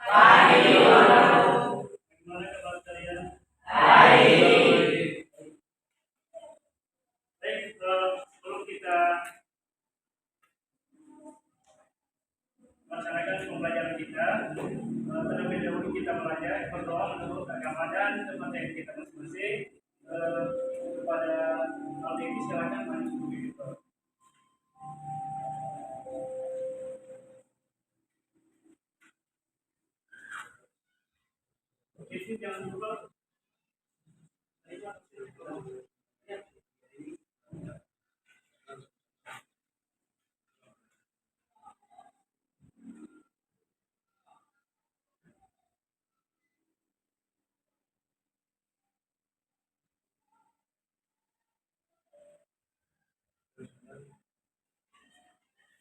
Bagaimana kabar kalian? Baik, sebelum kita melaksanakan pembelajaran kita, terlebih dahulu kita belajar berdoa menurut agama dan kepercayaan kita masing-masing. Kepada hal ini silakan maju begitu. Itu jangan lupa.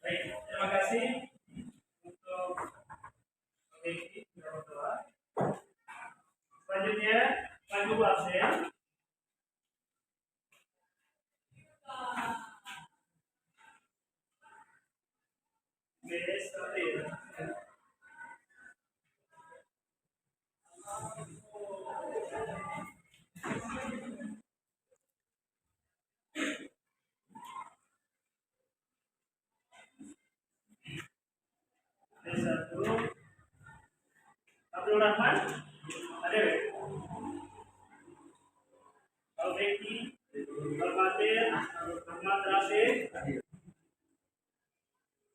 Baik, terima kasih untuk memiliki berdoa. Selanjutnya, lagu absen. Satu, Abdul Rahman, ada. Al-Beki, Al-Fatih, Ahmad Rasid,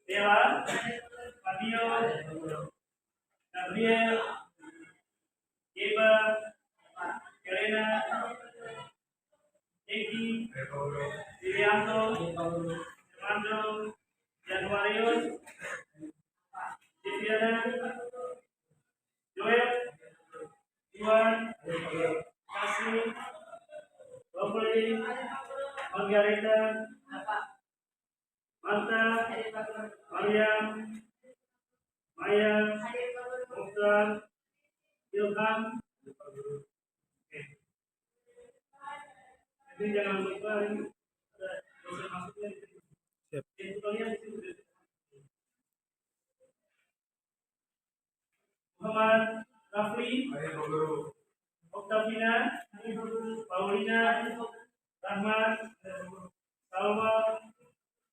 Dewa, Fabio, Gabriel, Eva, Elena, Eki, Irianto, Fernando, Januarius, Viviana, Joel, Iwan, Kasih, Robli, Margarita, Marta, Mariam, Maya, Mukhtar, Ilham. Jadi jangan lupa ada dosen masuknya di sini. Tutorial di sini. Muhammad Rafli, Oktavina, Paulina, Rahmat, Salwa,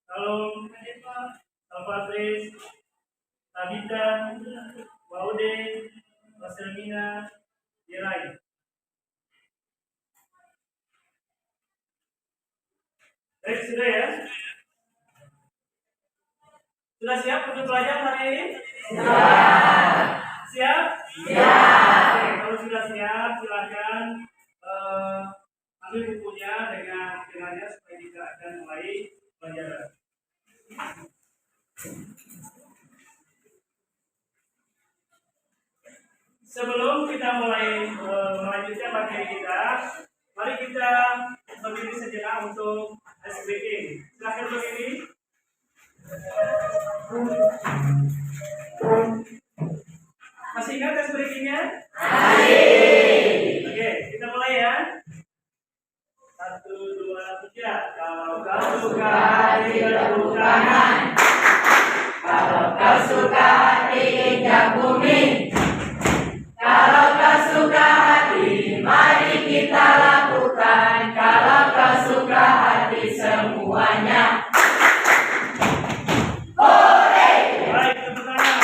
Salom, Salvatris, Tabita, Waude, Waselmina, Yerai. Baik, sudah ya? Sudah siap untuk belajar hari ini? Siap? Oke, kalau sudah siap, silakan ambil bukunya dengannya supaya kita akan mulai pelajaran. Sebelum kita mulai melanjutkan materi kita, mari kita berdiri sejenak untuk ice breaking. Silakan berdiri. Masih ingat ice breakingnya? Oke, kita mulai ya. 1, 2, 3. Kalau kau suka hati bertepuk tangan, kalau kau suka hati injak bumi, kalau kau suka hati mari kita lakukan, kalau kau suka hati semuanya. Hore! Baik, tepuk tangan.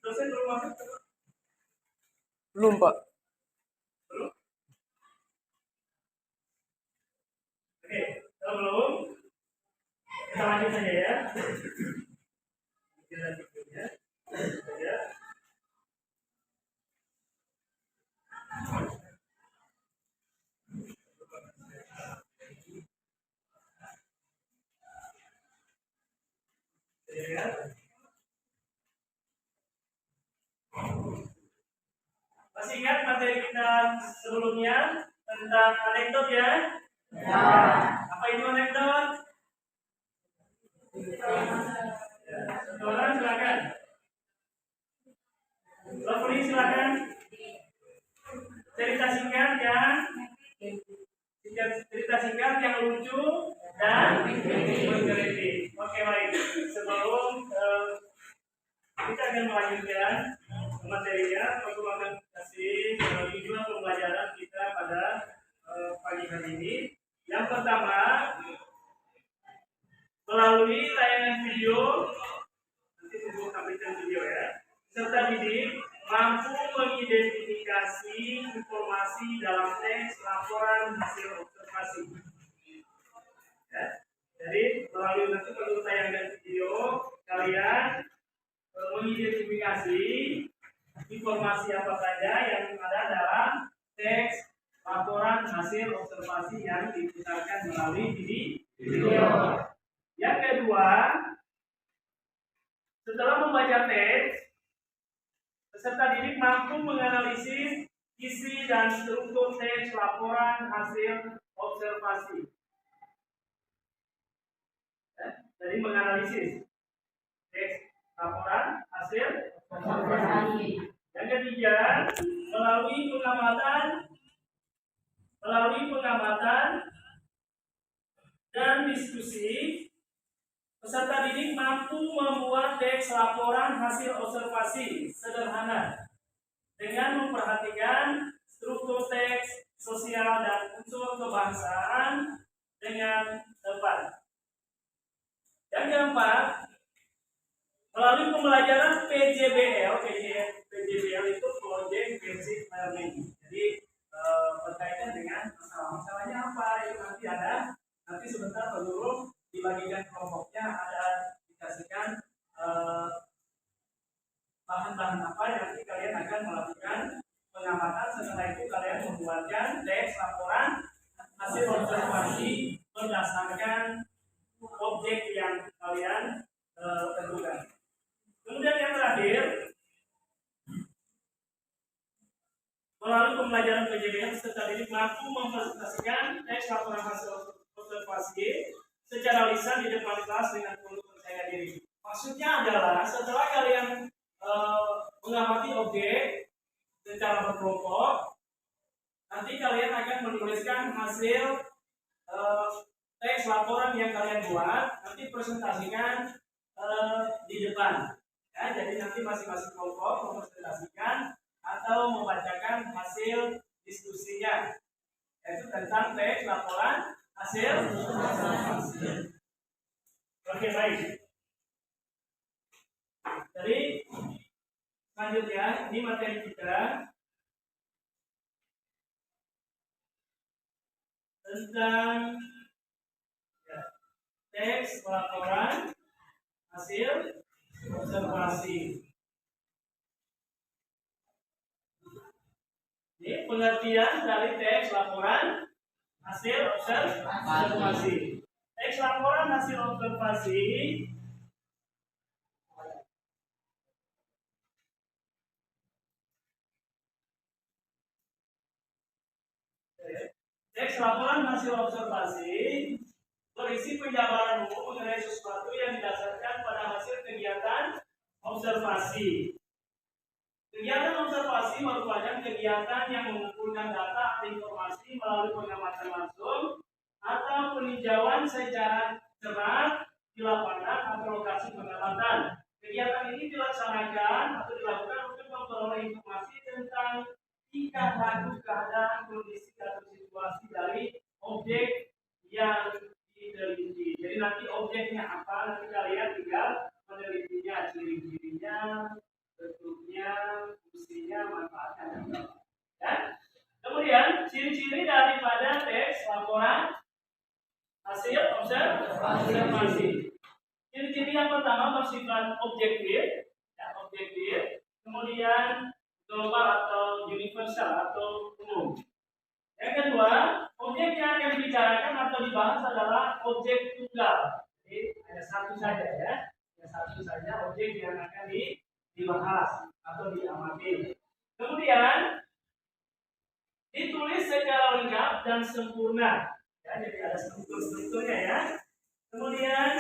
Dosen belum masuk? Belum, Pak. Belum? Oke, kalau belum, kita lanjut saja ya. Kita lanjut ya. Ya. Ya. Masih ingat materi kita sebelumnya tentang anekdot ya? Ya. Apa itu anekdot? Ya. Orang silakan. Lovely silakan. Cerita singkat yang lucu dan menggelitik. Oke, baik. akan melanjutkan materinya. Aku akan kasih tujuan pembelajaran kita pada pagi hari ini. Yang pertama, melalui tayangan video, nanti tunggu tampilkan video ya. Serta didik mampu mengidentifikasi informasi dalam teks laporan hasil observasi. Ya. Jadi melalui nanti perlu tayangan video, kalian mengidentifikasi informasi apa saja yang ada dalam teks laporan hasil observasi yang diputarkan melalui video. Yang kedua, setelah membaca teks, peserta didik mampu menganalisis isi dan struktur teks laporan hasil observasi. Jadi menganalisis teks laporan hasil observasi. Yang ketiga, melalui pengamatan dan diskusi, peserta didik mampu membuat teks laporan hasil observasi sederhana dengan memperhatikan struktur teks, sosial, dan unsur kebangsaan dengan tepat. Yang keempat, melalui pembelajaran PJBL itu Project Basic Learning. Jadi berkaitan dengan masalahnya apa itu nanti sebentar sebelum dibagikan kelompoknya ada dikasihkan bahan-bahan apa yang nanti kalian akan melakukan pengamatan. Setelah itu kalian membuatkan teks laporan hasil observasi berdasarkan objek yang kalian tentukan. Kemudian yang terakhir, melalui pembelajaran PJBL peserta didik mampu mempresentasikan teks laporan hasil observasi secara lisan di depan kelas dengan penuh percaya diri. Maksudnya adalah setelah kalian mengamati objek secara berkelompok, nanti kalian akan menuliskan hasil teks laporan yang kalian buat, nanti presentasikan di depan. Ya, jadi nanti masing-masing kelompok mempresentasikan atau membacakan hasil diskusinya, yaitu tentang teks laporan hasil. Oke, baik. Jadi selanjutnya ini materi kita tentang teks laporan hasil observasi. Ini pengertian dari teks laporan hasil observasi. Teks laporan hasil observasi berisi penjabaran umum mengenai sesuatu yang didasarkan pada hasil kegiatan observasi. Kegiatan observasi merupakan kegiatan yang mengumpulkan data atau informasi melalui pengamatan langsung atau peninjauan secara cermat di lapangan atau lokasi pengamatan. Kegiatan ini dilaksanakan atau dilakukan untuk memperoleh informasi tentang tingkah laku, keadaan, kondisi atau situasi dari objek yang diteliti. Jadi nanti objeknya apa, nanti kalian tinggal menelitinya, ciri-cirinya, bentuknya, fungsinya, manfaatnya. Ya. Kemudian ciri-ciri daripada teks laporan hasil observasi. Ciri-ciri yang pertama bersifat objektif, ya, objektif. Kemudian global atau universal atau umum. Yang kedua, objek yang akan dibicarakan atau dibahas adalah objek tunggal. Jadi hanya satu saja ya, hanya satu saja objek yang akan dibahas atau diamati. Kemudian ditulis secara lengkap dan sempurna. Ya, jadi ada struktur-strukturnya ya. Kemudian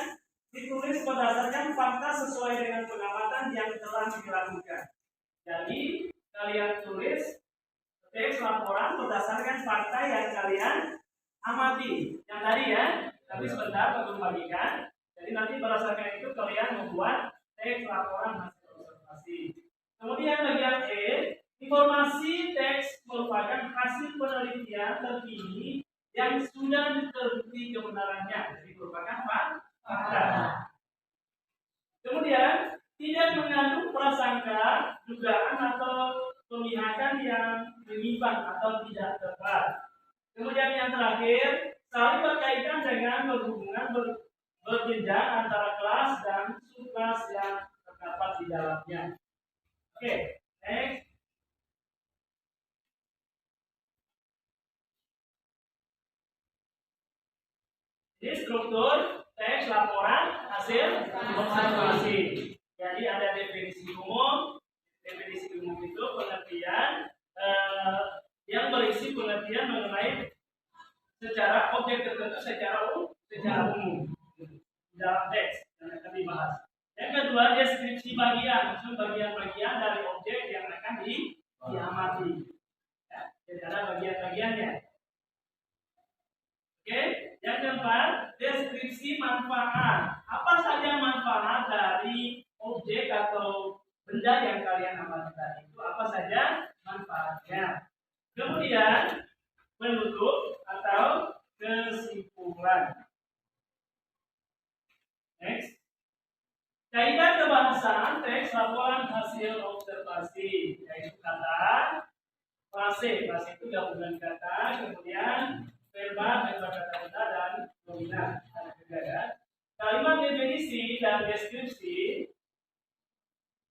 ditulis berdasarkan fakta sesuai dengan pengamatan yang telah dilakukan. Jadi kalian tulis teks laporan berdasarkan fakta yang kalian amati. Yang tadi ya, tapi sebentar untuk bagikan. Jadi nanti berdasarkan itu kalian membuat teks laporan hasil observasi. Kemudian bagian E, informasi teks merupakan hasil penelitian terkini yang sudah terbukti kebenarannya, jadi merupakan fakta. Kemudian tidak mengandung prasangka, dugaan atau pemihakan yang menyimpang atau tidak tepat. Kemudian yang terakhir, saling berkaitan dengan berhubungan berjenjang antara kelas dan subkelas yang terdapat di dalamnya. Oke, next. Ini struktur teks laporan hasil observasi. Jadi ada definisi umum. Definisi umum itu pengertian yang berisi pengertian mengenai secara objek tertentu secara umum dalam teks yang akan dibahas. Yang kedua, deskripsi bagian, maksud bagian-bagian dari objek yang akan diamati. Ya, jadi ada bagian-bagiannya. Oke, yang keempat, deskripsi manfaat. Apa saja manfaat dari objek atau benda yang kalian amati tadi itu? Apa saja manfaatnya? Kemudian penutup atau kesimpulan. Next. Kaidah kebahasan teks laporan hasil observasi, yaitu kata, frase itu gabungan kata, kemudian verba kata-kata dan nominal. Kalimat definisi dan deskripsi,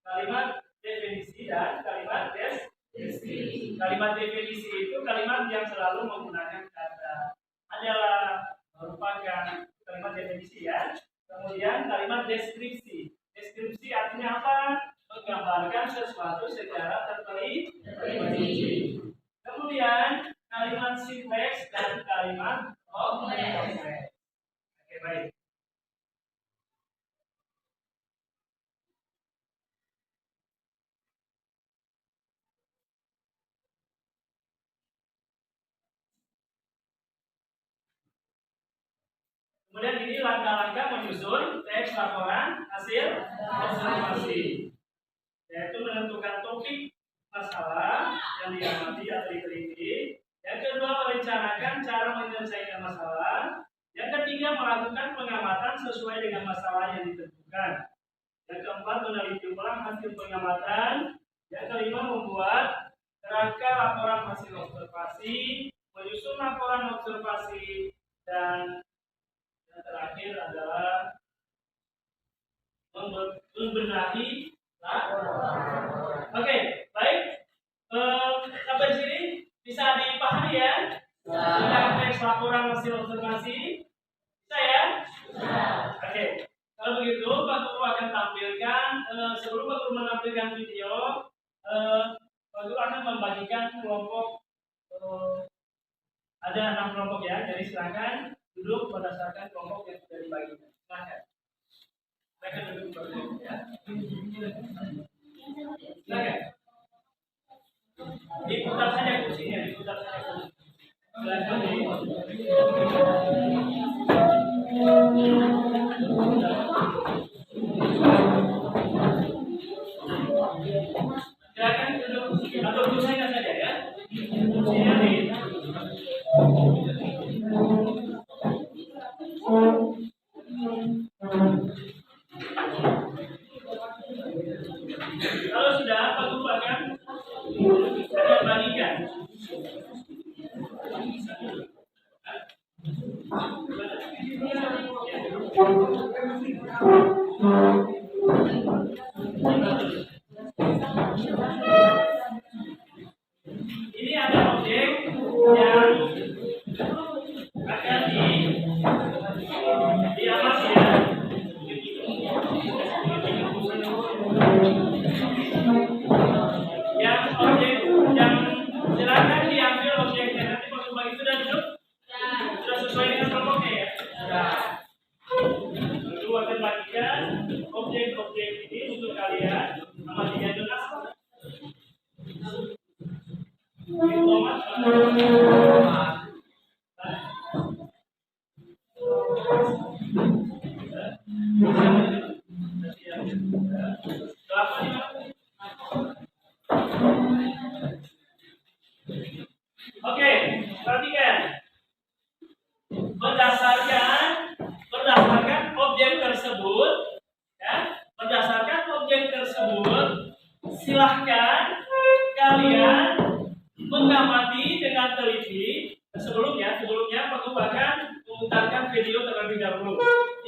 kalimat definisi dan kalimat deskripsi. Kalimat definisi itu kalimat yang selalu menggunakan kata, adalah merupakan kalimat definisi ya. Kemudian kalimat deskripsi. Deskripsi artinya apa? Menggambarkan sesuatu secara terperinci. Kemudian kalimat simpleks dan kalimat kompleks. Oke, baik. Kemudian ini langkah-langkah menyusun teks laporan hasil observasi, yaitu menentukan topik masalah yang diamati atau diteliti. Yang kedua, merencanakan cara menyelesaikan masalah. Yang ketiga, melakukan pengamatan sesuai dengan masalah yang ditentukan. Yang keempat, meneliti ulang hasil pengamatan. Yang kelima, membuat kerangka laporan hasil observasi, menyusun laporan observasi, dan yang terakhir adalah membenahi laporan. Oke, baik. Sampai sini bisa dipahami ya? Tentang teks laporan hasil observasi. Bisa ya? Oke. Kalau begitu, Pak Guru akan tampilkan. Sebelum Pak Guru menampilkan video, Pak Guru akan membagikan kelompok. Ada 6 kelompok ya, jadi silakan duduk berdasarkan kelompok yang sudah dibagikan. Silakan. Mereka duduk berkelompok ya. Silakan. Diputar saja kursinya, diputar saja kursinya. Silakan. Silakan duduk atau kursinya saja ya. Kursinya di. Kalau sudah, Pak Guru akan bagikan. Ini ada objek yang akan diamati ya. Yang objek yang silakan diambil objeknya. Nanti Pak Guru bagi sudah duduk? Sudah sesuai dengan kelompoknya ya? Sudah. Lalu akan bagikan objek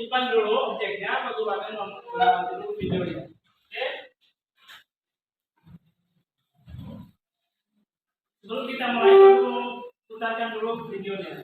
simpan dulu objeknya, kemudian menggunakan dulu videonya. Oke? Sebelum kita mulai dulu, putarkan dulu videonya.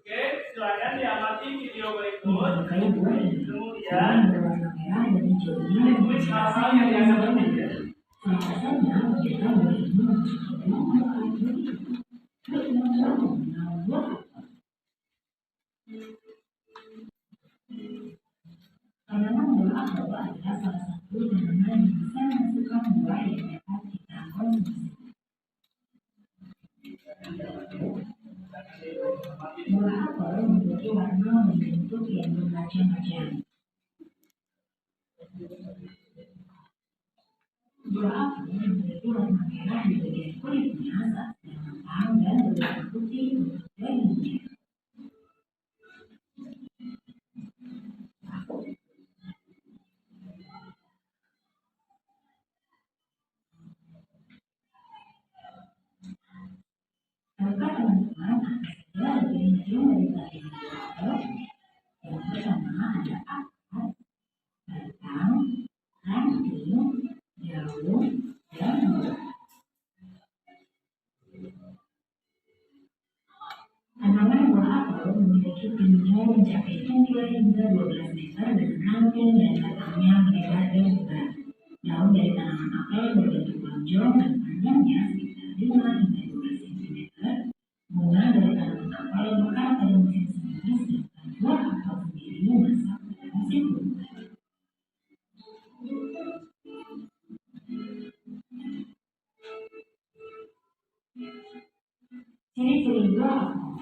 Oke, silakan diamati video berikut. Kemudian tulis hal-hal yang dianggap penting. Tanaman buah adalah salah satu tanaman yang bisa menghasilkan buah yang dapat kita konsumsi. Buah apel memiliki warna dan bentuk yang bermacam-macam. Buah apel memiliki warna merah di bagian kulitnya saat sedang matang dan berwarna putih untuk dagingnya. Tahukah teman-teman apa saja bagian dari buah apel? Yang pertama ada akar, batang, ranting, daun, dan buah. Tanaman buah apel memiliki tingginya mencapai 3 hingga 12 meter dan ranting dan batangnya melebar dan lebar. Daun dari tanaman apel berbentuk lonjong dan panjangnya sekitar 5 hingga 12 cm. Bunga dari tanaman apel mekar pada musim semi, sedangkan buah apel sendiri masak pada musim bunga. Ciri-ciri buah apel: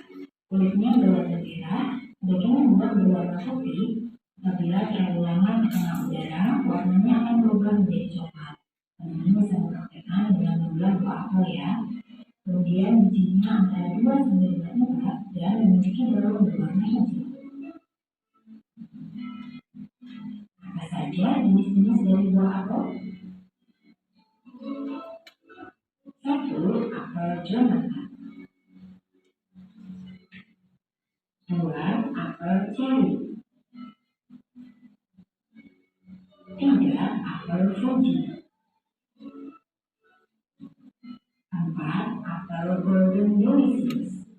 kulitnya berwarna merah, bagian buah berwarna putih. Apabila terlalu lama terkena udara, warnanya akan berubah menjadi coklat. Teman-teman bisa mempraktekkan dengan membelah buah apel ya. Kemudian bijinya antara 2 sampai 4 dan memiliki daun berwarna hijau. Apa saja jenis-jenis dari buah apel? 1. Apel Jonathan. 2. Apel cherry. 3. Apel Fuji. 4. Apel Golden Delicious.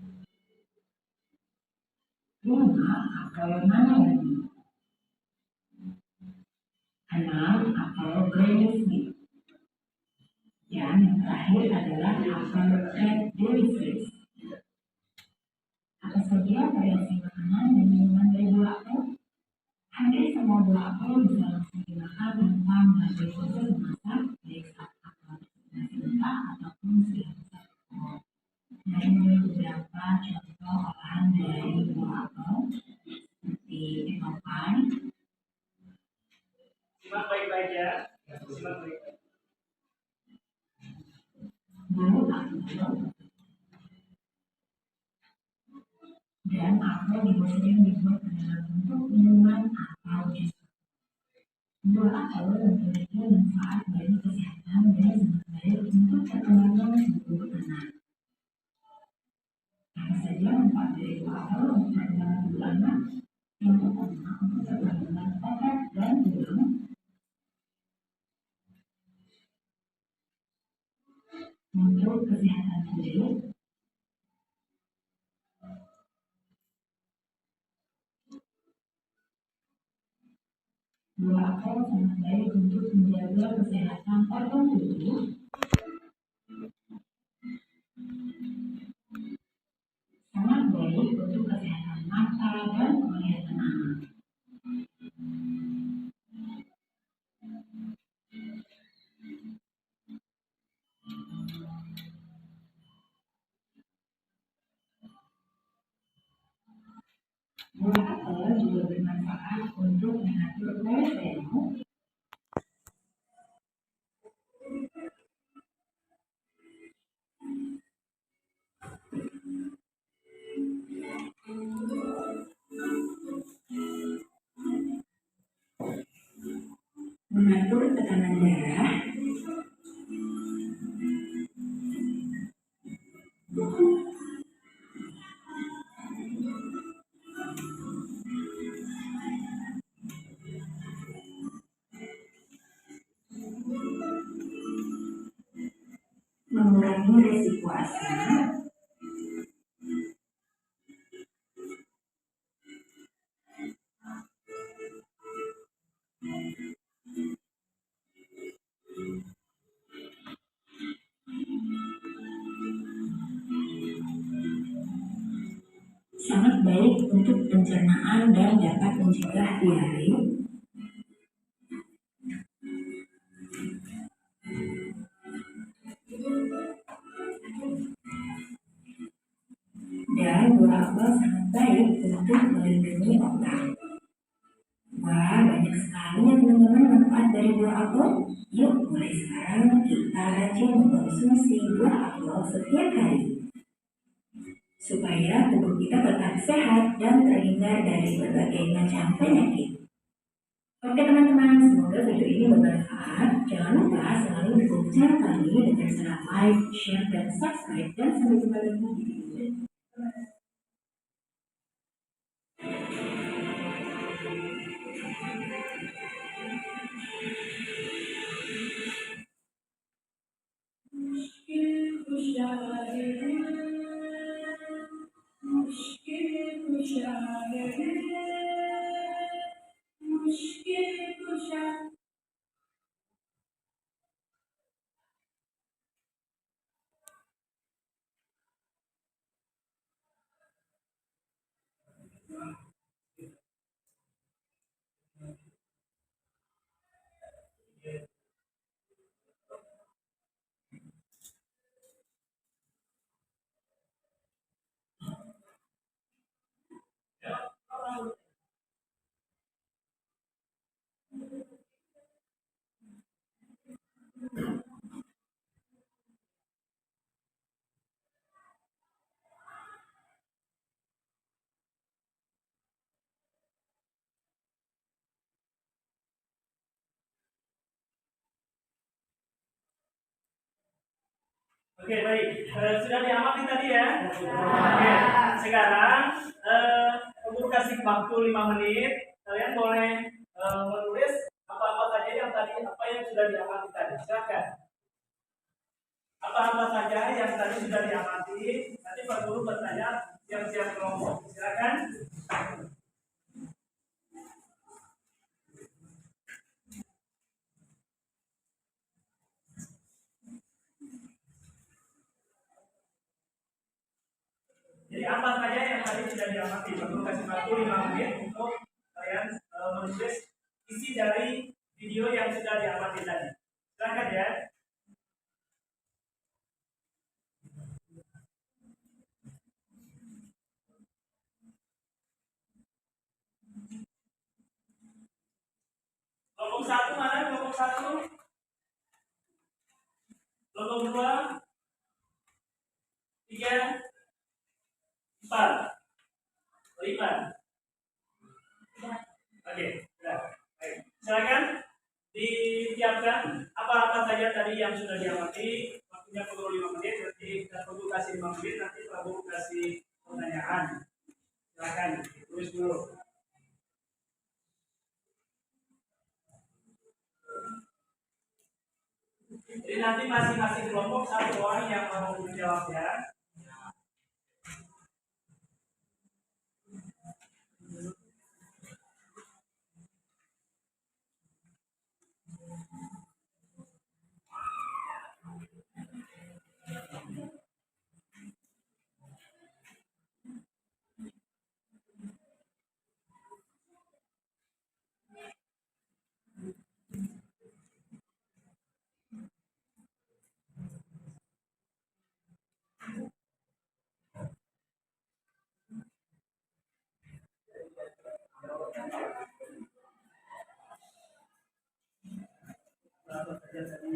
5. Apel Manalagi. 6. Apel Granny Smith. Dan yang terakhir adalah apel Red Delicious. Apa saja variasi makanan dan minuman dari buah apel? Hampir semua buah apel bisa langsung dimakan tanpa melalui proses memasak, baik saat apel masih mentah ataupun sudah masak. Nah, ini beberapa contoh olahan dari buah apel seperti apple pie. Simak baik-baik ya. Simak baik-baik. Bulu apel. Dan apel juga sering dibuat dalam bentuk minuman atau jus. Buah apel memiliki manfaat bagi kesehatan dan sangat baik untuk perkembangan tubuh anak. Apa saja manfaat dari buah apel untuk perkembangan tubuh anak? Yang pertama, untuk perkembangan otak dan tulang. Untuk kesehatan kulit. Buah apel sangat baik untuk menjaga kesehatan organ tubuh. Sangat baik untuk kesehatan mata dan penglihatan anak. Prepare panel. Mengatur tekanan darah. Mengurangi risiko asma. Sangat baik untuk pencernaan dan dapat mencegah diare. Dan buah apel sangat baik untuk melindungi otak. Wah, banyak sekali ya teman-teman manfaat dari buah apel. Yuk, mulai sekarang kita rajin mengkonsumsi buah apel setiap hari, supaya tubuh kita tetap sehat dan terhindar dari berbagai macam penyakit. Oke teman-teman, semoga video ini bermanfaat. Jangan lupa selalu dukung channel kami dengan cara like, share, dan subscribe. Dan sampai jumpa lagi di video berikutnya. Oke, baik. Sudah diamati tadi ya? Oke, sekarang untuk kasih waktu 5 menit, kalian boleh menulis apa-apa saja yang tadi, apa yang sudah diamati tadi. Silakan. Apa-apa saja yang tadi sudah diamati, nanti Pak Guru bertanya siap-siap kelompok. Silakan. Jadi apa saja yang tadi sudah diamati, perlu kasih waktu 5 menit untuk kalian menulis isi dari video yang sudah diamati tadi. Silakan ya. Kelompok 1 mana? Kelompok 1? Kelompok 2? 3? 4? 5? Oke, sudah. Baik. Silakan disiapkan apa-apa saja tadi yang sudah diamati. Waktunya perlu 5 menit, nanti kita perlu kasih 5 menit, nanti perlu kasih pertanyaan. Silakan tulis dulu. Jadi nanti masing-masing kelompok satu orang yang mau menjawab ya. apa saja tadi.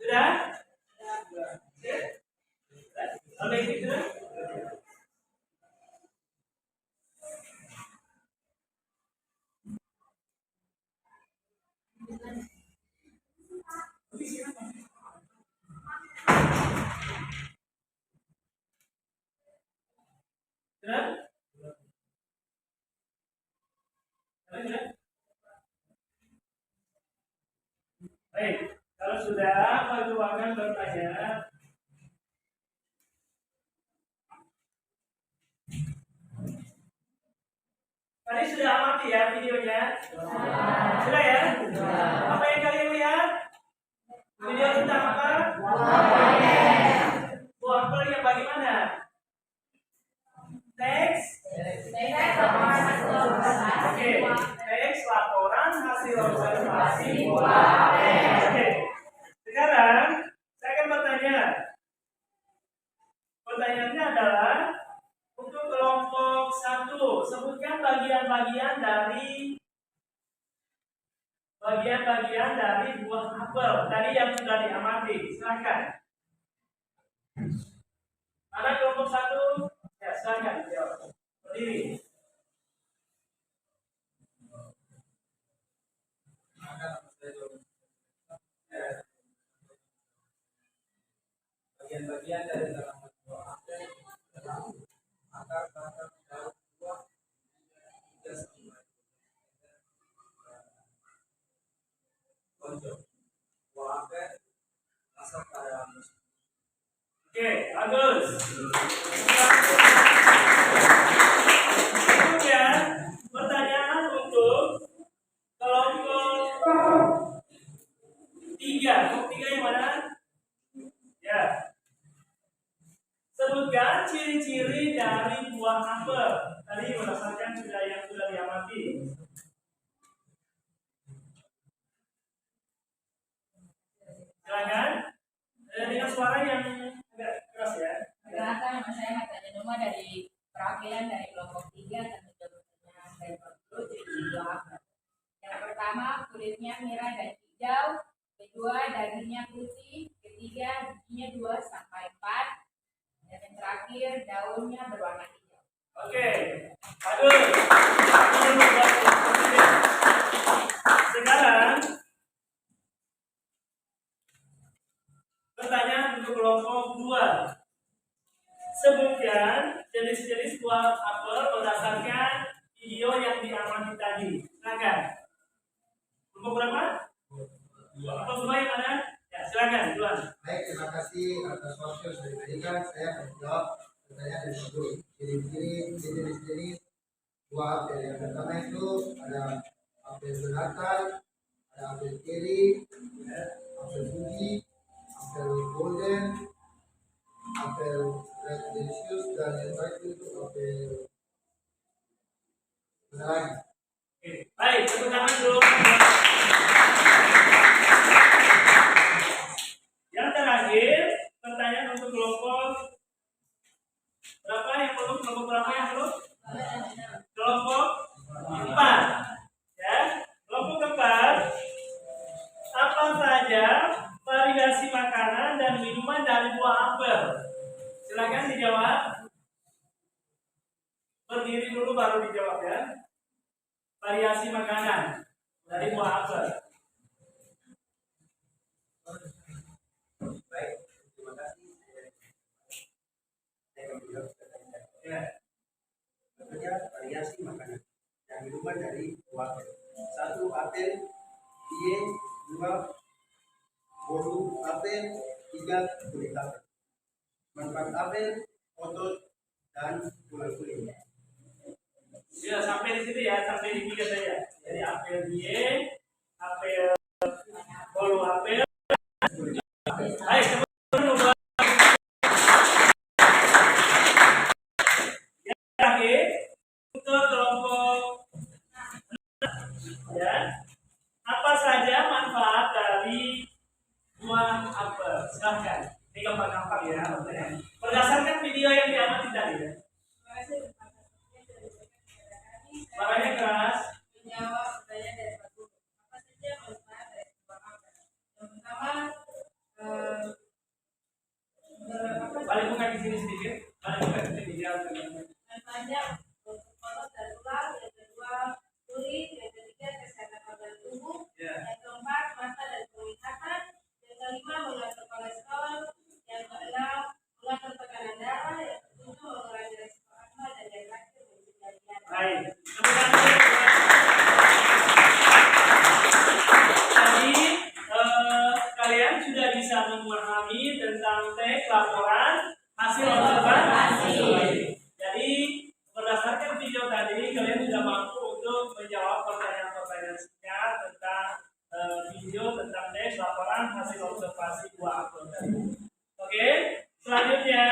Sudah? Sampai ini sudah? Sudah? Sudah? Baik, kalau sudah, Pak akan bertanya. Tadi sudah amati ya videonya? Sudah ya? Apa yang kalian lihat? Video tentang apa? Buah apel yang bagaimana? Teks? Oke, teks laporan hasil observasi buah apel. Oke, sekarang saya akan bertanya. Pertanyaannya adalah untuk kelompok 1, sebutkan bagian-bagian dari buah apel tadi yang sudah diamati. Silakan. Mana kelompok 1? Ya, silakan jawab. Berdiri. Bagian-bagian dari dalam buah apel akar daun buah 3 konco buah apel masuk pada musim. Oke, bagus. Kemudian pertanyaan untuk kelompok 3. Kelompok 3 yang mana? Ya. Sebutkan ciri-ciri dari buah apel. Tadi berdasarkan yang sudah diamati. Silakan. Dengan suara yang agak keras ya. Perkenalkan, nama saya Hatanya Numa dari perwakilan dari kelompok 3 dan menjawabnya dari perlu ciri buah apel. Yang pertama, kulitnya merah dan hijau. Kedua, dagingnya putih. Ketiga, bijinya 2 sampai 4. Dan yang terakhir, daunnya berwarna hijau. Oke, bagus. Sekarang pertanyaan untuk kelompok 2. Sebutkan jenis-jenis buah apel berdasarkan video yang diamati tadi. Silakan. Kelompok berapa? Kelompok 2 yang mana? Ya, silakan, Tuan. Baik, terima kasih atas waktu yang sudah diberikan. Saya akan menjawab pertanyaan dari Ibu. Jenis-jenis buah apel yang pertama itu ada apel benatar, ada apel kiri, apel Fuji, apel golden, apel red delicious, dan yang terakhir itu apel benaran. Oke, baik, tepuk tangan dulu. Yang terakhir, pertanyaan untuk kelompok berapa yang belum? Kelompok berapa yang belum? Kelompok 4. Ya, kelompok 4. Apa saja variasi makanan dan minuman dari buah apel? Silakan dijawab. Berdiri dulu baru dijawab ya. Variasi makanan dari buah apel. Baik, terima kasih. Saya akan menjawab pertanyaan. Ya. Tentunya variasi makanan dan minuman dari buah apel. 1, apel Y, 2, bolu apel, 3, kulit apel. Manfaat apel, otot, dan kulit. Ya, sampai di situ ya, sampai di 3 saja. Jadi apel Y, apel bolu apel. Baik, terakhir untuk kelompok ya. Apa saja manfaat dari buah apel? Silahkan. Ini gampang-gampang ya. Berdasarkan video yang diamati tadi ya. Suaranya keras. Menjawab pertanyaan dari Pak Guru. Apa saja manfaat dari buah apel? Yang pertama, Balik buka di sini sedikit. Balik buka di sini dia. manfaatnya untuk otot dan tulang. Yang kedua, kulit. Yang ketiga, kesehatan organ tubuh. Yang keempat, mata dan penglihatan. Yang kelima, mengatur kolesterol. Yang keenam, mengatur tekanan darah. Yang ketujuh, mengurangi resiko asma. Dan yang terakhir, mencegah diabetes. Baik. Jadi kalian sudah bisa memahami tentang teks laporan hasil observasi. Jadi berdasarkan video tadi kalian sudah mampu untuk menjawab pertanyaan-pertanyaan singkat tentang video tentang teks laporan hasil observasi buah apel. Oke, selanjutnya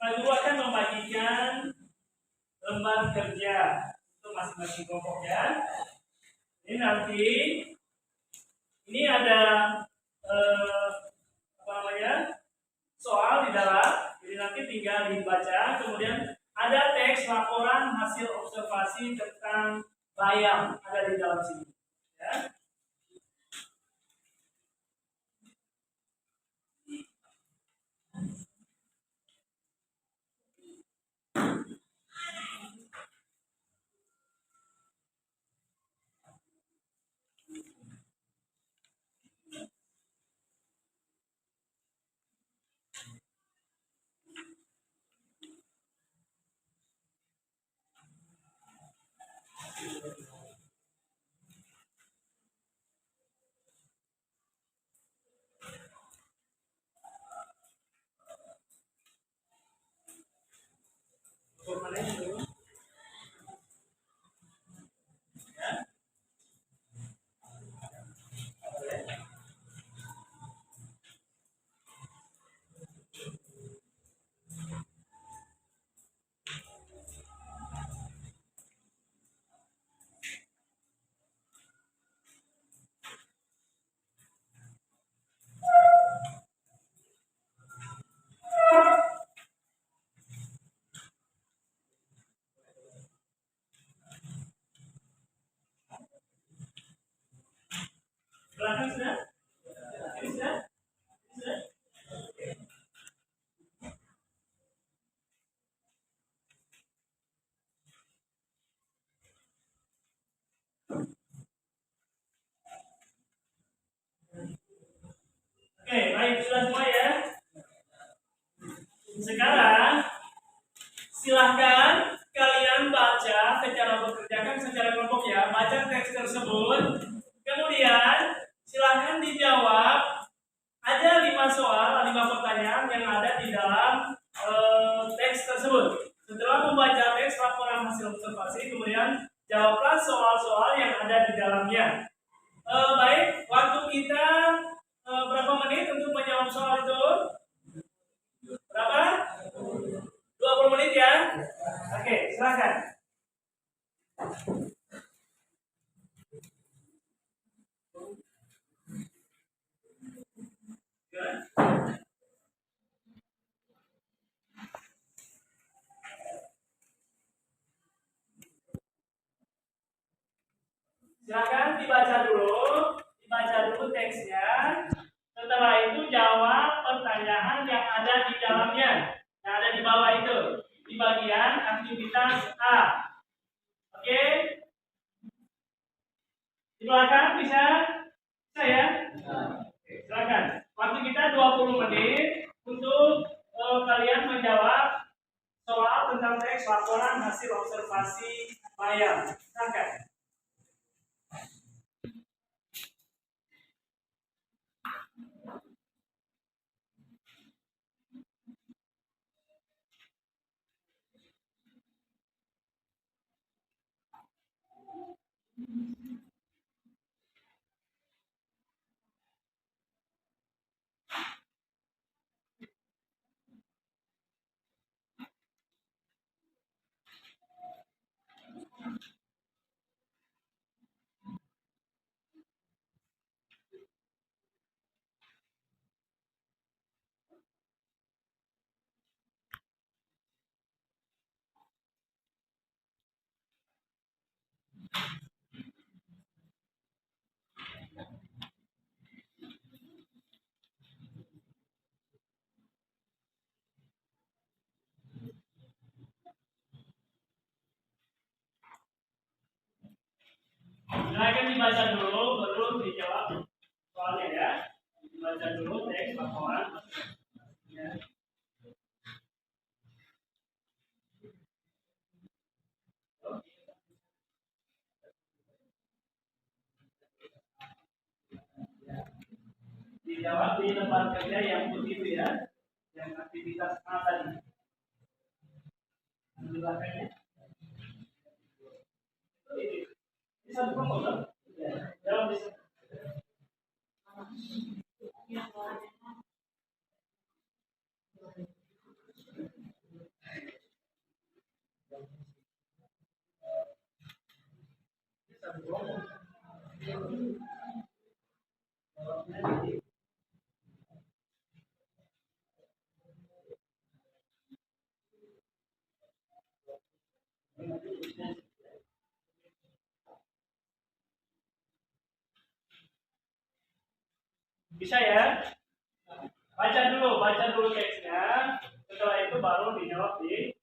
Pak Guru akan membagikan lembar kerja untuk masing-masing kelompok ya. Ini nanti ini ada soal di dalam, jadi nanti tinggal dibaca. Kemudian ada teks laporan hasil observasi tentang bayam ada di dalam sini. Ya. Belakang sudah? Ini sudah? Ini sudah? Oke, baik, sudah semua ya. Sekarang silahkan kalian baca bekerjakan secara kelompok ya. Baca teks tersebut. Kemudian silahkan dijawab. Ada 5 soal, 5 pertanyaan yang ada di dalam teks tersebut. Setelah membaca teks laporan hasil observasi, kemudian jawablah soal-soal yang ada di dalamnya. Baik, waktu kita berapa menit untuk menjawab soal itu? Berapa? 20 menit ya? Oke, silakan. Silakan dibaca dulu teksnya. Setelah itu jawab pertanyaan yang ada di dalamnya, yang ada di bawah itu, di bagian aktivitas A. Oke? Di belakang bisa ya? Oke, silakan. Waktu kita 20 menit untuk kalian menjawab soal tentang teks laporan hasil observasi bayam. Silakan. Silakan dibaca dulu, baru dijawab soalnya ya. Dibaca dulu teks laporan. Ya. Dijawab di tempat kerja yang begitu ya, yang aktivitas A tadi. Di belakangnya. Ini satu kelompok. Ya, jawab di sana. Satu kelompok. Bisa ya? Baca dulu teksnya. Setelah itu baru dijawab di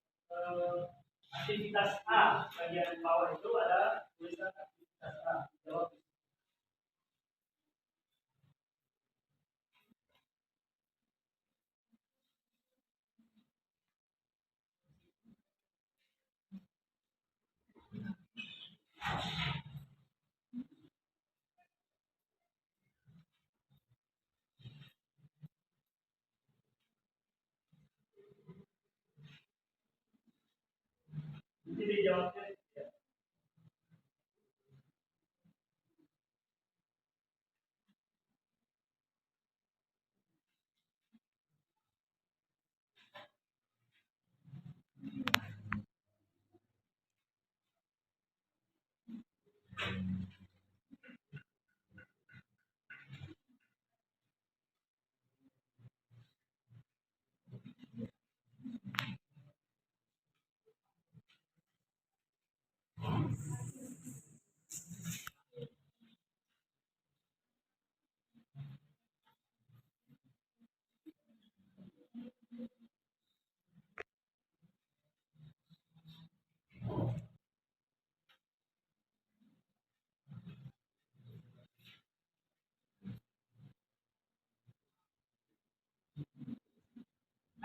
aktivitas A. Bagian bawah itu ada tulisan aktivitas A. Jawab. Nanti dijawabnya.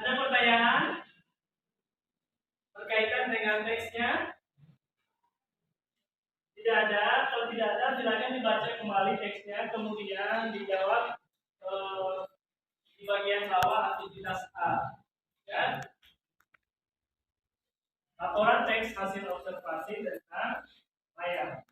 Ada pertanyaan berkaitan dengan teksnya? Tidak ada. Kalau tidak ada, silakan dibaca kembali teksnya, kemudian dijawab di bagian bawah aktivitas A. Ya. Laporan teks hasil observasi tentang layar.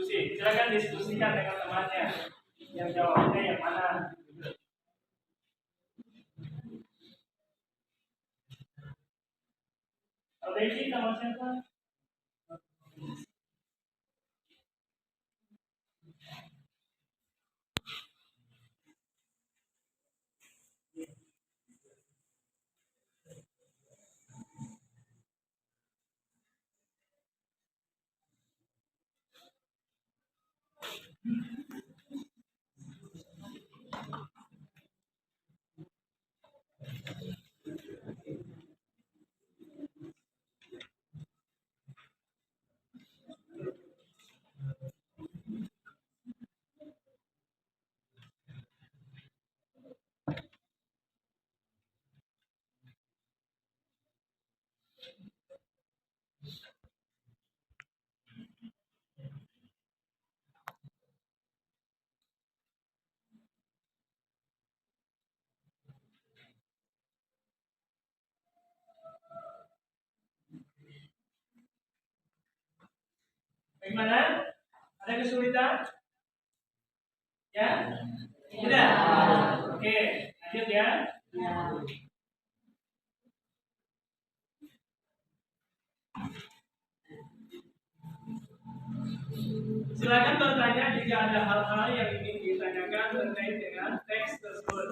diskusi. Silakan diskusikan dengan temannya. Yang jawabnya yang mana? Kalau ini sama siapa? Bagaimana? Ada kesulitan? Ya? Tidak? Oke, lanjut ya. Silakan bertanya jika ada hal-hal yang ingin ditanyakan terkait dengan teks tersebut.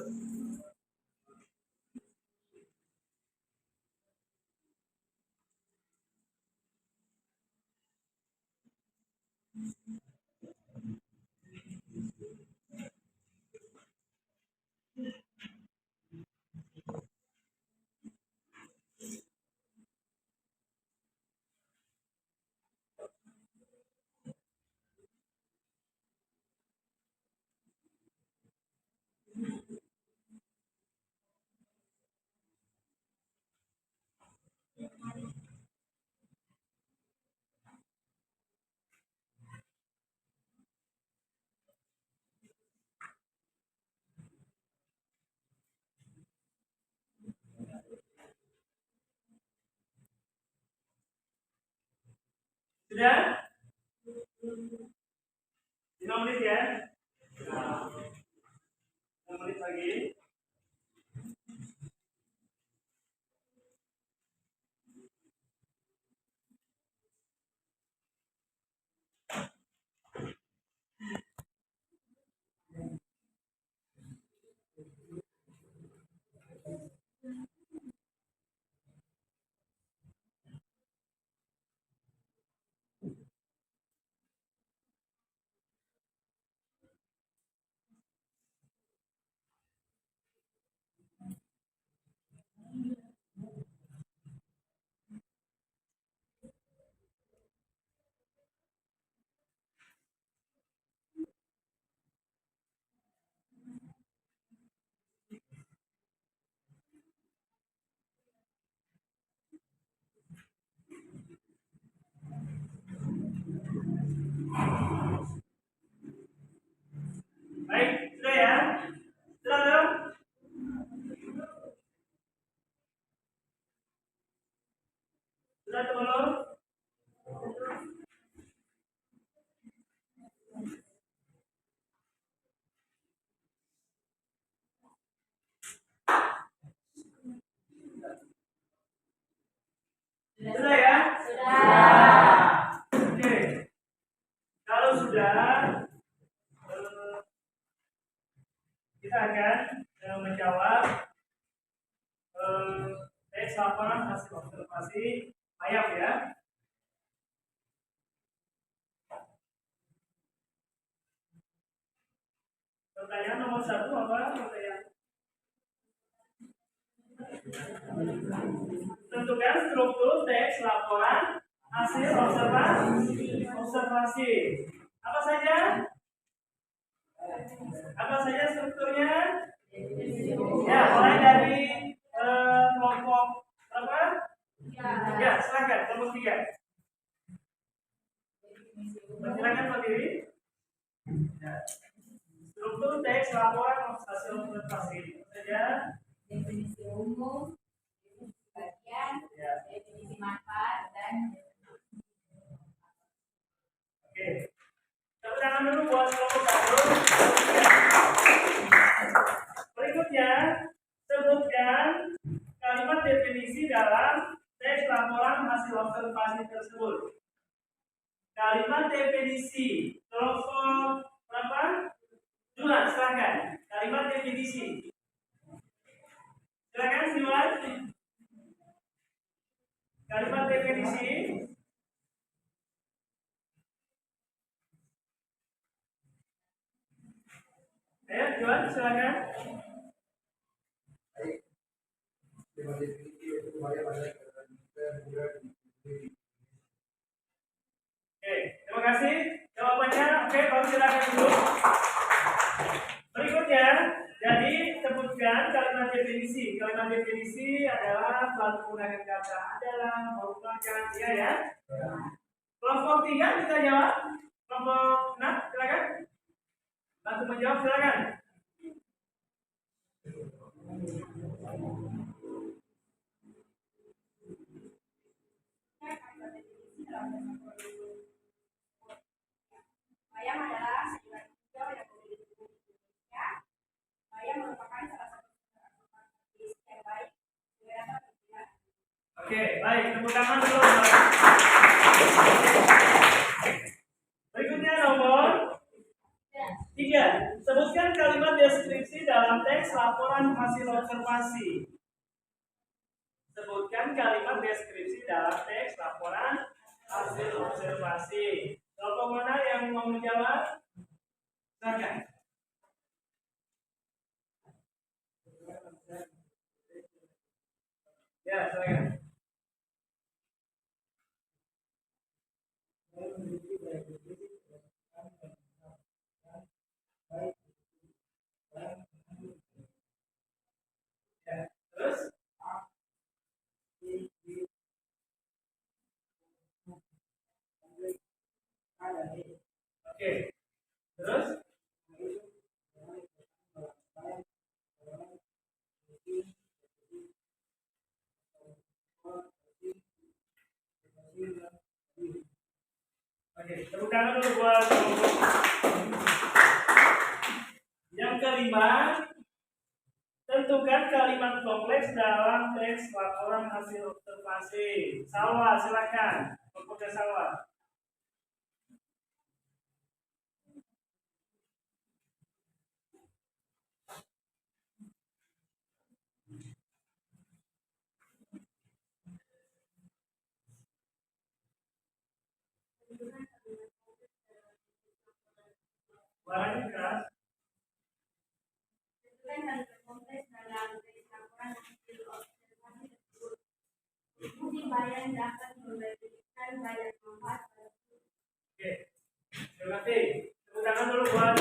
Sudah? 5 menit ya? 5 menit lagi. Baik, sudah ya? Sudah dong? Sudah teman-teman? Sudah ya? Sudah. Oke. Kalau sudah, kita akan menjawab teks laporan hasil observasi ayam ya. Pertanyaan nomor 1 apa? Pertanyaan. Tentukan struktur teks laporan hasil observasi. Apa saja? Apa saja strukturnya? Ya, mulai dari kelompok berapa? Ya, silakan kelompok 3. Silakan berdiri. Ya. Struktur teks laporan hasil observasi. Apa saja? Definisi umum, definisi bagian, definisi manfaat, dan Oke. tangan dulu buat kelompok satu. Berikutnya, sebutkan kalimat definisi dalam teks laporan hasil observasi tersebut. Kalimat definisi kelompok berapa? 2, silakan. Kalimat definisi. Silakan Siwan. Kalimat definisi. Ayo, Siwan, silakan. Baik. Terima definisi itu kembali pada Oke, terima kasih. Jawabannya, oke, baru silakan dulu. Berikutnya, jadi sebutkan kalimat definisi. Kalimat definisi adalah selalu menggunakan kata adalah, merupakan, ya. Kelompok 3 bisa jawab. Kelompok 6, silakan. Bantu menjawab, silakan. Bayam adalah sayuran hijau yang memiliki kulit Indonesia. Bayam merupakan salah satu jenis yang baik dengan penampilan. Oke, baik. Tepuk tangan dulu. Berikutnya nomor 3. Sebutkan kalimat deskripsi dalam teks laporan hasil observasi. Sebutkan kalimat deskripsi dalam teks laporan hasil observasi. Kelompok mana yang mau menjawab? Silakan. Ya, silakan. Ya, terus? Oke. Terus? Oke, tepuk tangan dulu buat kelompok. Yang kelima, tentukan kalimat kompleks dalam teks laporan hasil observasi. Salwa, silakan. Kelompoknya Salwa. Suaranya keras. Tentukan kalimat kompleks dalam teks laporan hasil observasi tersebut. Bukti bayam dapat memberikan banyak manfaat. Oke, terima kasih. Tepuk tangan dulu buat.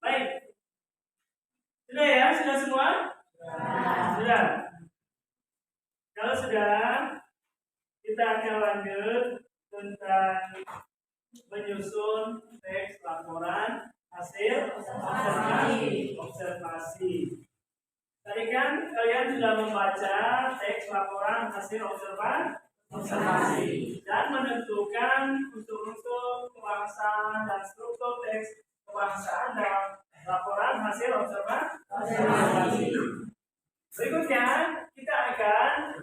Baik. Sudah ya? Sudah semua? Sudah. Kalau sudah, kita akan lanjut tentang menyusun teks laporan hasil observasi. Tadi kan kalian sudah membaca teks laporan hasil observasi dan menentukan unsur-unsur kebahasaan dan struktur teks kebahasaan dalam laporan hasil observasi. Berikutnya kita akan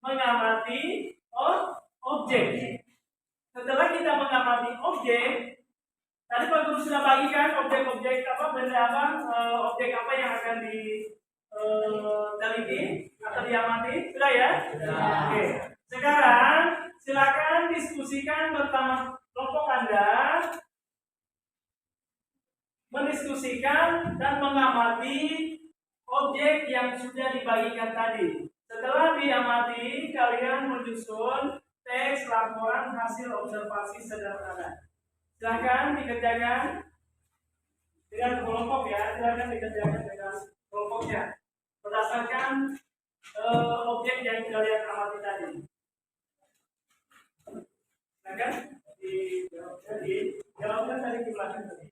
mengamati objek. Setelah kita mengamati objek, tadi Pak Guru sudah bagikan objek-objek apa, benda apa, objek apa yang akan diteliti atau diamati, sudah ya? Oke. Sekarang silakan diskusikan bersama kelompok Anda, mendiskusikan dan mengamati objek yang sudah dibagikan tadi. Setelah diamati, kalian menyusun teks laporan hasil observasi sederhana. Silakan dikerjakan dengan kelompok ya. Silakan dikerjakan dengan kelompoknya berdasarkan objek yang kalian amati tadi. Silakan dijawabkan dari di belakang tadi.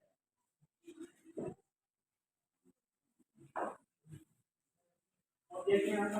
Objeknya apa?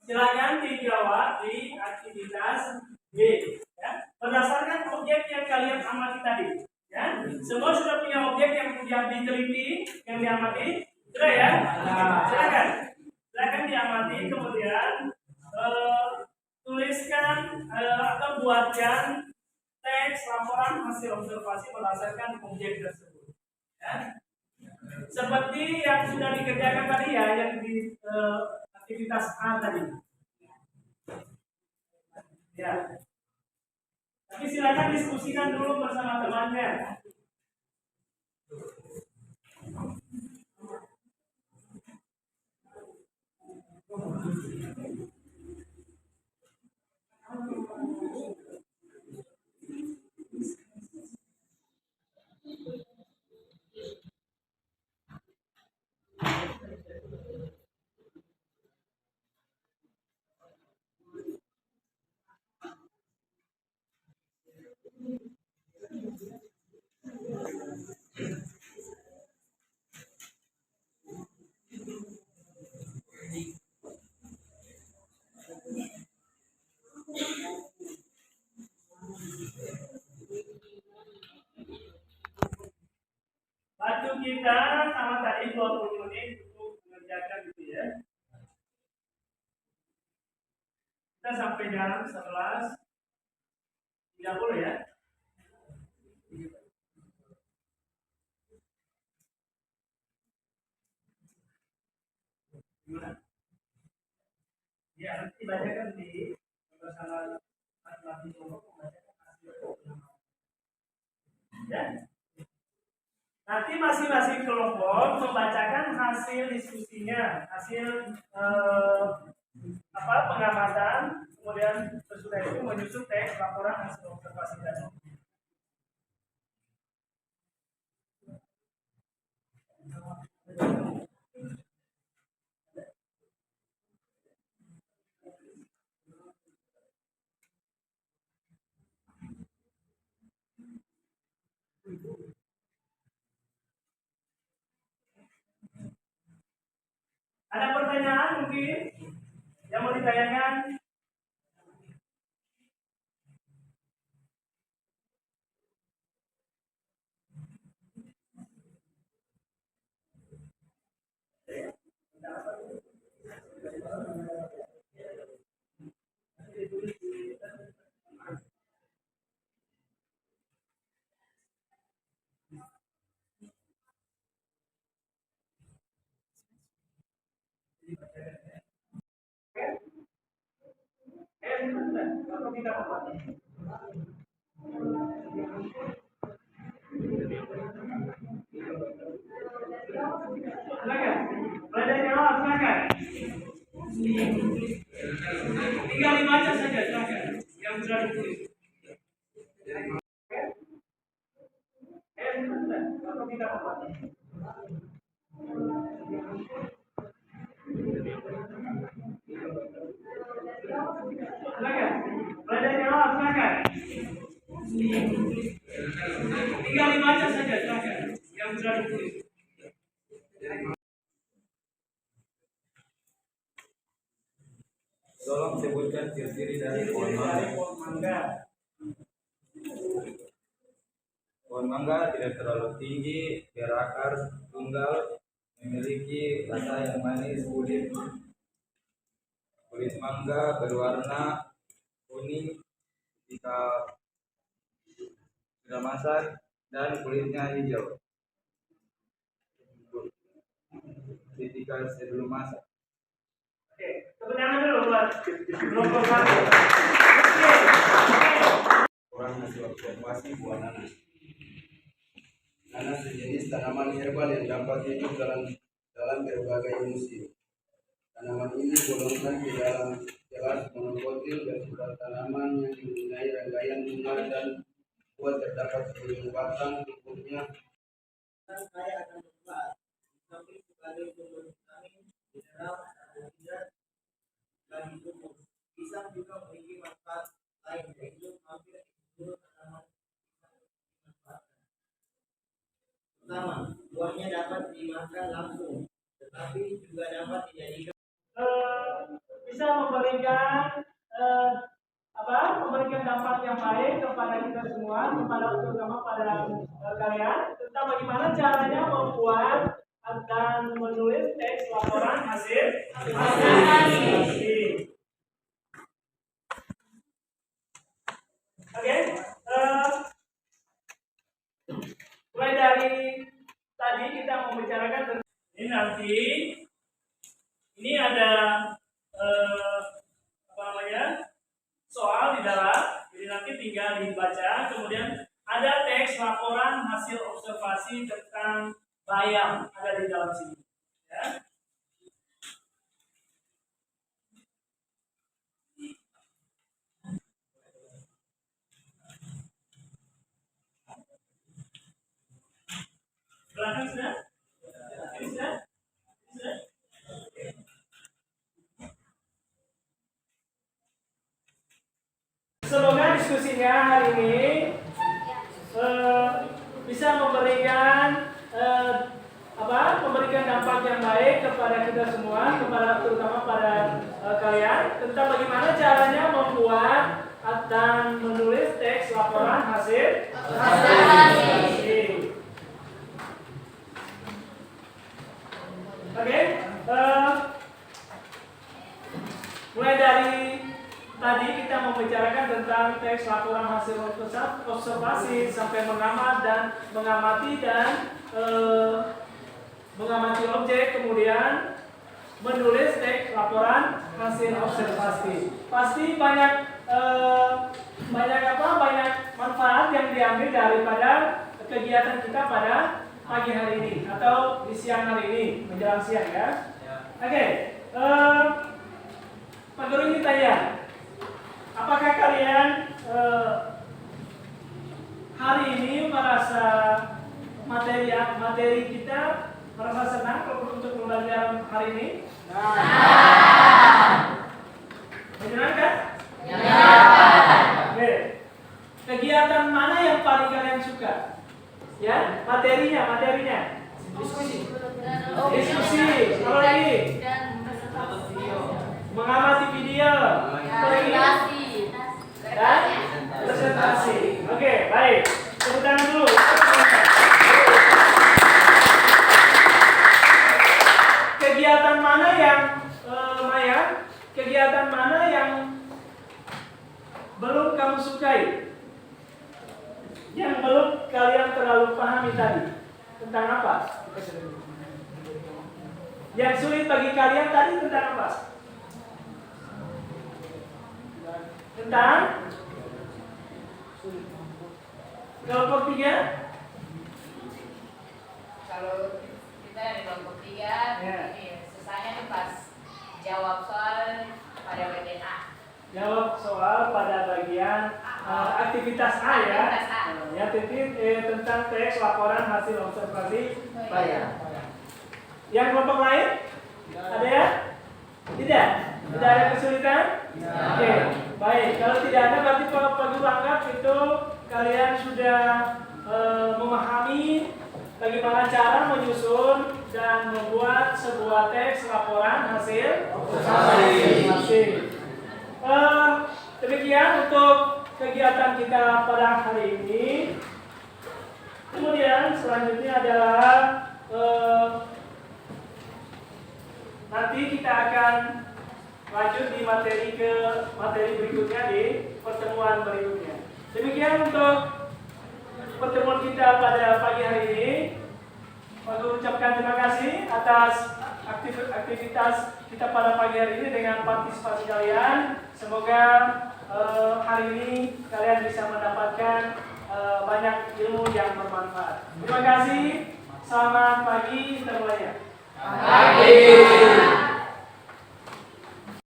Silakan dijawab di aktivitas B. Ya. Berdasarkan objek yang kalian amati tadi. Ya. Semua sudah punya objek yang sudah diteliti, yang diamati. Sudah ya? Silakan. Silakan diamati, kemudian tuliskan atau buatkan teks laporan hasil observasi berdasarkan objek tersebut. Ya. Seperti yang sudah dikerjakan tadi ya, yang di aktivitas A tadi. Ya. Tapi silakan diskusikan dulu bersama temannya. Waktu kita sama tadi 20 menit untuk mengerjakan gitu ya. Kita sampai jam 11.30 ya. Gimana? Ya, nanti bacakan di bersama laki-laki kelompok membacakan hasil. Ya. Nanti masing-masing kelompok membacakan hasil diskusinya, hasil pengamatan, kemudian sesudah itu menyusun teks laporan hasil observasi tadi. Ada pertanyaan mungkin yang mau ditanyakan? Silakan. Boleh jawab, silakan. Tinggal dibaca saja, silakan. Yang sudah ditulis. Atau kita silakan. Boleh jawab, silakan. Tinggal dibaca saja, silakan. Yang sudah ditulis. Tolong sebutkan ciri-ciri dari pohon mangga. Pohon mangga tidak terlalu tinggi, berakar tunggal, memiliki rasa yang manis, kulit mangga berwarna kuning ketika sudah masak dan kulitnya hijau ketika sebelum masak. Oke, tepuk tangan dulu buat kelompok satu. Orang hasil observasi buah nanas. Nanas sejenis tanaman herbal yang dapat hidup dalam dalam berbagai musim. Tanaman ini golongkan di dalam kelas monokotil bersifat tanaman yang mempunyai rangkaian bunga dan buah terdapat 10 batang cukup kaya akan manfaat, samping sebagai sumber vitamin, mineral, karbohidrat bagi tubuh. Pisang juga memiliki manfaat lain, yaitu hampir seluruh tanaman pisang dimanfaatkan. Pertama, buahnya dapat dimakan langsung, tetapi juga dapat dijadikan bisa memberikan memberikan dampak yang baik kepada kita semua, terutama pada kalian tentang bagaimana caranya membuat dan menulis teks laporan hasil. Oke, mulai dari tadi kita membicarakan tentang ini nanti. Ini ada soal di dalam, jadi nanti tinggal dibaca. Kemudian ada teks laporan hasil observasi tentang bayam ada di dalam sini. Ya. Belakang sudah? Ini sudah? Sudah? Semoga diskusinya hari ini bisa memberikan memberikan dampak yang baik kepada kita semua, terutama pada kalian tentang bagaimana caranya membuat dan menulis teks laporan hasil. Oke, mulai dari tadi kita membicarakan tentang teks laporan hasil observasi sampai mengamati objek, kemudian menulis teks laporan hasil observasi. Pasti banyak manfaat yang diambil daripada kegiatan kita pada pagi hari ini atau di siang hari ini menjelang siang ya. Oke, Pak Guru ini tanya, apakah kalian hari ini merasa materi kita merasa senang untuk pembelajaran hari ini? Menyenangkan? Oke. Kegiatan mana yang paling kalian suka? Ya, materinya. Diskusi. Apa lagi? Mengamati video. Dan presentasi. Oke, baik. Tepuk tangan dulu. Kegiatan mana yang kegiatan mana yang belum kamu sukai? Yang belum kalian terlalu pahami tadi? Tentang apa? Yang sulit bagi kalian tadi tentang apa? Tentang kelompok 3? Kalau kita di kelompok 3, susahnya tuh pas jawab soal pada bagian A. Jawab soal pada bagian aktivitas A ya. Ya, tentang teks laporan hasil observasi bayam. Yang kelompok lain? Ada ya? Tidak? Tidak ada kesulitan? Oke, baik. Kalau tidak ada berarti Pak Guru anggap itu kalian sudah memahami bagaimana cara menyusun dan membuat sebuah teks laporan hasil observasi. Demikian untuk kegiatan kita pada hari ini. Kemudian selanjutnya adalah nanti kita akan lanjut di materi berikutnya di pertemuan berikutnya. Demikian untuk pertemuan kita pada pagi hari ini. Pak Guru ucapkan terima kasih atas aktivitas kita pada pagi hari ini dengan partisipasi kalian. Semoga hari ini kalian bisa mendapatkan banyak ilmu yang bermanfaat. Terima kasih. Selamat pagi semuanya. Amin.